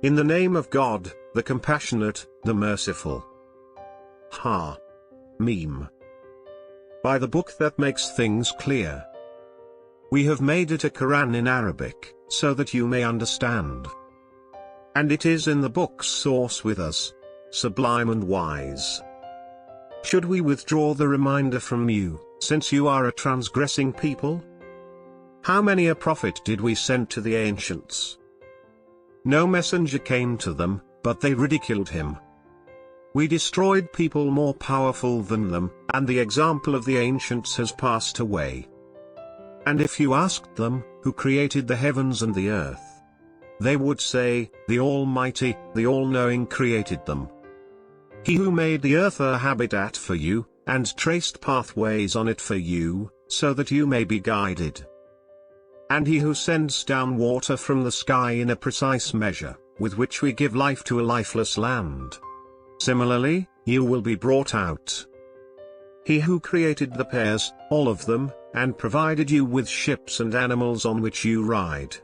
In the name of God, the compassionate, the merciful. Ha. Meme. By the book that makes things clear. We have made it a Quran in Arabic, so that you may understand. And it is in the book's source with us, sublime and wise. Should we withdraw the reminder from you, since you are a transgressing people? How many a prophet did we send to the ancients? No messenger came to them, but they ridiculed him. We destroyed people more powerful than them, and the example of the ancients has passed away. And if you asked them, who created the heavens and the earth? They would say, the Almighty, the All-Knowing created them. He who made the earth a habitat for you, and traced pathways on it for you, so that you may be guided. And he who sends down water from the sky in a precise measure, with which we give life to a lifeless land. Similarly, you will be brought out. He who created the pairs, all of them, and provided you with ships and animals on which you ride,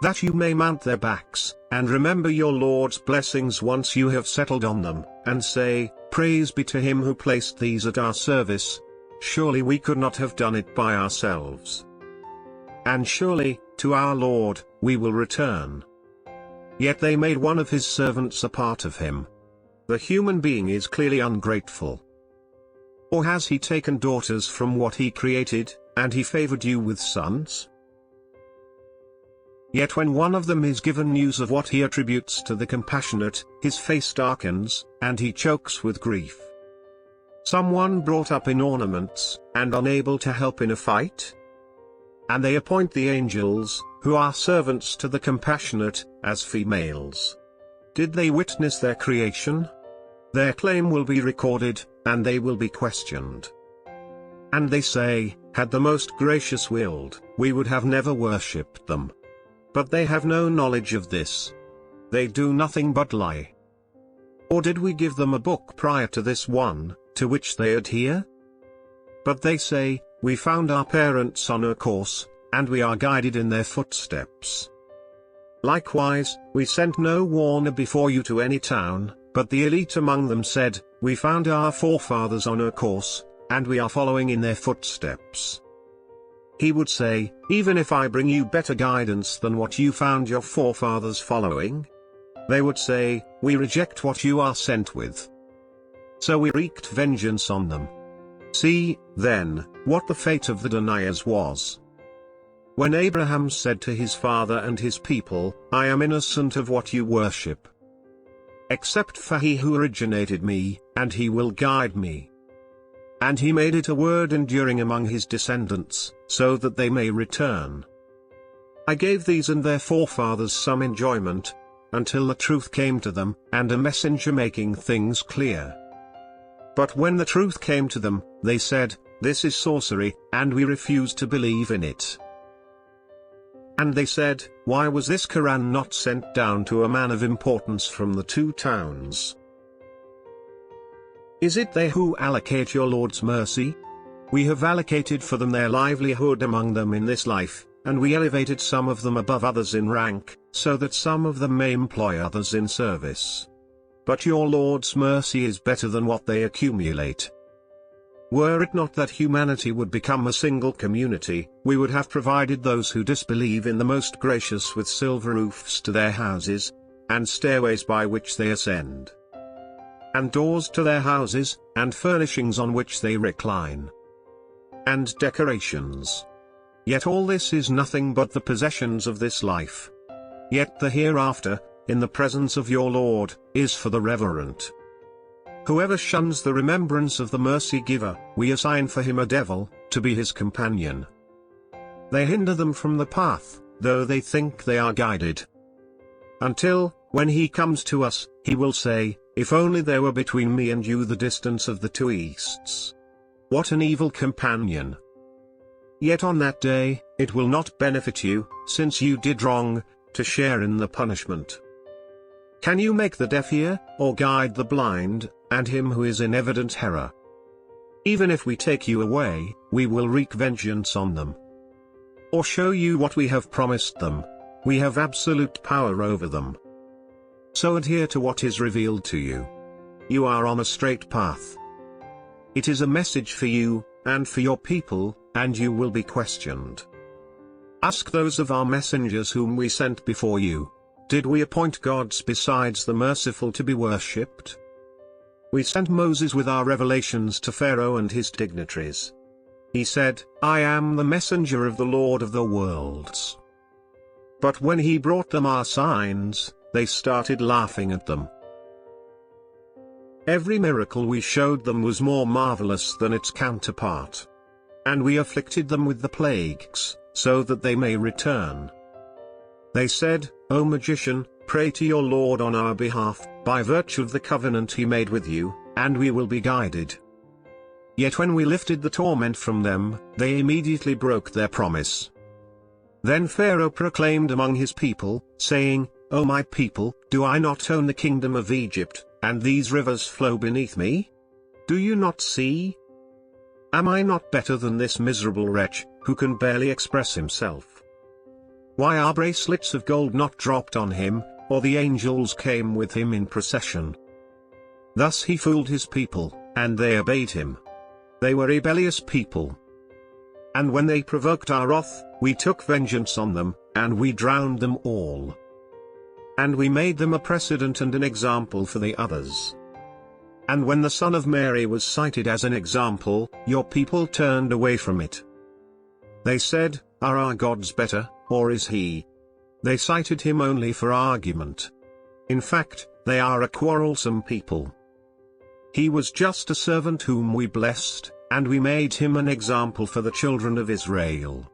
that you may mount their backs, and remember your Lord's blessings once you have settled on them, and say, Praise be to him who placed these at our service. Surely we could not have done it by ourselves. And surely, to our Lord, we will return. Yet they made one of his servants a part of him. The human being is clearly ungrateful. Or has he taken daughters from what he created, and he favored you with sons? Yet when one of them is given news of what he attributes to the compassionate, his face darkens, and he chokes with grief. Someone brought up in ornaments, and unable to help in a fight? And they appoint the angels, who are servants to the compassionate, as females. Did they witness their creation? Their claim will be recorded, and they will be questioned. And they say, had the most gracious willed, we would have never worshipped them. But they have no knowledge of this. They do nothing but lie. Or did we give them a book prior to this one, to which they adhere? But they say, we found our parents on a course, and we are guided in their footsteps. Likewise, we sent no warner before you to any town, but the elite among them said, we found our forefathers on a course, and we are following in their footsteps. He would say, even if I bring you better guidance than what you found your forefathers following? They would say, we reject what you are sent with. So we wreaked vengeance on them. See, then, what the fate of the deniers was. When Abraham said to his father and his people, I am innocent of what you worship, except for he who originated me, and he will guide me. And he made it a word enduring among his descendants, so that they may return. I gave these and their forefathers some enjoyment, until the truth came to them, and a messenger making things clear. But when the truth came to them, they said, this is sorcery, and we refuse to believe in it. And they said, why was this Quran not sent down to a man of importance from the two towns? Is it they who allocate your Lord's mercy? We have allocated for them their livelihood among them in this life, and we elevated some of them above others in rank, so that some of them may employ others in service. But your Lord's mercy is better than what they accumulate. Were it not that humanity would become a single community, we would have provided those who disbelieve in the Most Gracious with silver roofs to their houses, and stairways by which they ascend, and doors to their houses, and furnishings on which they recline, and decorations. Yet all this is nothing but the possessions of this life. Yet the hereafter, in the presence of your Lord, is for the reverent. Whoever shuns the remembrance of the mercy giver, we assign for him a devil, to be his companion. They hinder them from the path, though they think they are guided. Until, when he comes to us, he will say, if only there were between me and you the distance of the two easts. What an evil companion! Yet on that day, it will not benefit you, since you did wrong, to share in the punishment. Can you make the deaf hear, or guide the blind, and him who is in evident error? Even if we take you away, we will wreak vengeance on them, or show you what we have promised them. We have absolute power over them. so adhere to what is revealed to you. You are on a straight path. It is a message for you, and for your people, and you will be questioned. Ask those of our messengers whom we sent before you. Did we appoint gods besides the merciful to be worshipped? We sent Moses with our revelations to Pharaoh and his dignitaries. He said, I am the messenger of the Lord of the worlds. But when he brought them our signs, they started laughing at them. Every miracle we showed them was more marvelous than its counterpart. And we afflicted them with the plagues, so that they may return. They said, O magician, pray to your Lord on our behalf, by virtue of the covenant he made with you, and we will be guided. Yet when we lifted the torment from them, they immediately broke their promise. Then Pharaoh proclaimed among his people, saying, O my people, do I not own the kingdom of Egypt, and these rivers flow beneath me? Do you not see? Am I not better than this miserable wretch, who can barely express himself? Why are bracelets of gold not dropped on him, or the angels came with him in procession? Thus he fooled his people, and they obeyed him. They were rebellious people. And when they provoked our wrath, we took vengeance on them, and we drowned them all. And we made them a precedent and an example for the others. And when the Son of Mary was cited as an example, your people turned away from it. They said, Are our gods better, or is he? They cited him only for argument. In fact, they are a quarrelsome people. He was just a servant whom we blessed, and we made him an example for the children of Israel.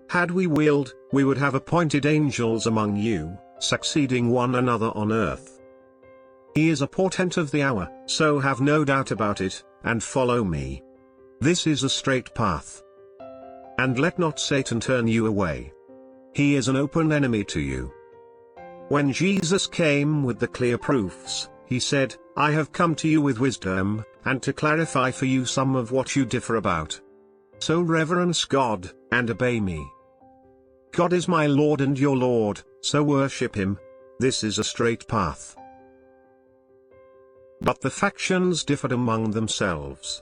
Had we willed, we would have appointed angels among you, succeeding one another on earth. He is a portent of the hour, so have no doubt about it, and follow me. This is a straight path. And let not Satan turn you away. He is an open enemy to you. When Jesus came with the clear proofs, he said, I have come to you with wisdom, and to clarify for you some of what you differ about. So reverence God, and obey me. God is my Lord and your Lord, so worship him. This is a straight path. But the factions differed among themselves.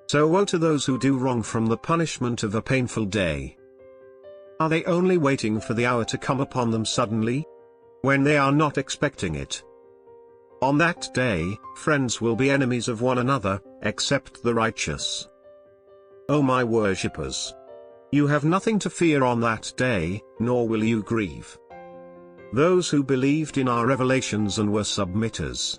So woe to those who do wrong from the punishment of a painful day. Are they only waiting for the hour to come upon them suddenly? When they are not expecting it. On that day, friends will be enemies of one another, except the righteous. O my worshippers! You have nothing to fear on that day, nor will you grieve. Those who believed in our revelations and were submitters.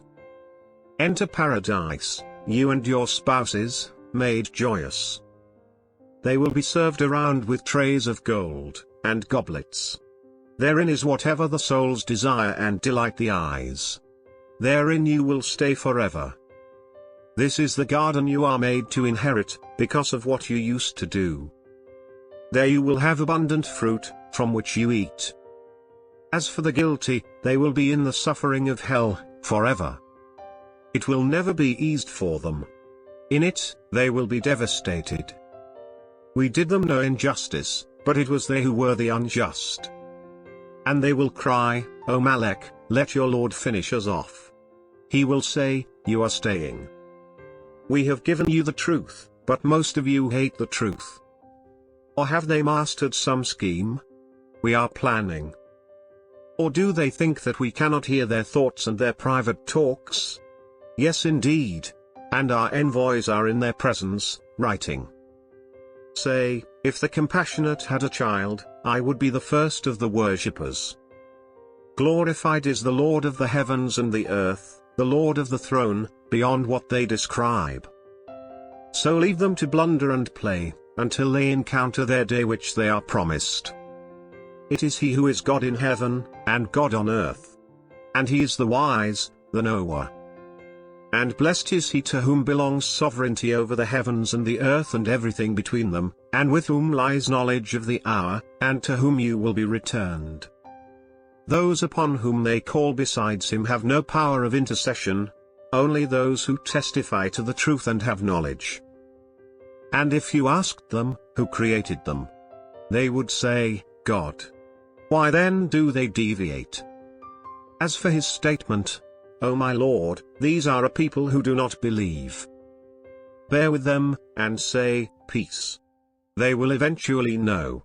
Enter paradise, you and your spouses, made joyous. They will be served around with trays of gold, and goblets. Therein is whatever the souls desire and delight the eyes. Therein you will stay forever. This is the garden you are made to inherit, because of what you used to do. There you will have abundant fruit, from which you eat. As for the guilty, they will be in the suffering of hell, forever. It will never be eased for them. In it, they will be devastated. We did them no injustice, but it was they who were the unjust. And they will cry, O Malek, let your Lord finish us off. He will say, you are staying. We have given you the truth, but most of you hate the truth. Or have they mastered some scheme? We are planning. Or do they think that we cannot hear their thoughts and their private talks? Yes indeed. And our envoys are in their presence, writing. Say, if the compassionate had a child, I would be the first of the worshippers. Glorified is the Lord of the heavens and the earth, the Lord of the throne, beyond what they describe. So leave them to blunder and play, until they encounter their day which they are promised. It is he who is God in heaven, and God on earth. And he is the wise, the knower. And blessed is he to whom belongs sovereignty over the heavens and the earth and everything between them, and with whom lies knowledge of the hour, and to whom you will be returned. Those upon whom they call besides him have no power of intercession, only those who testify to the truth and have knowledge. And if you asked them, who created them? They would say, God. Why then do they deviate? As for his statement, "O my Lord, these are a people who do not believe. Bear with them, and say, peace." They will eventually know.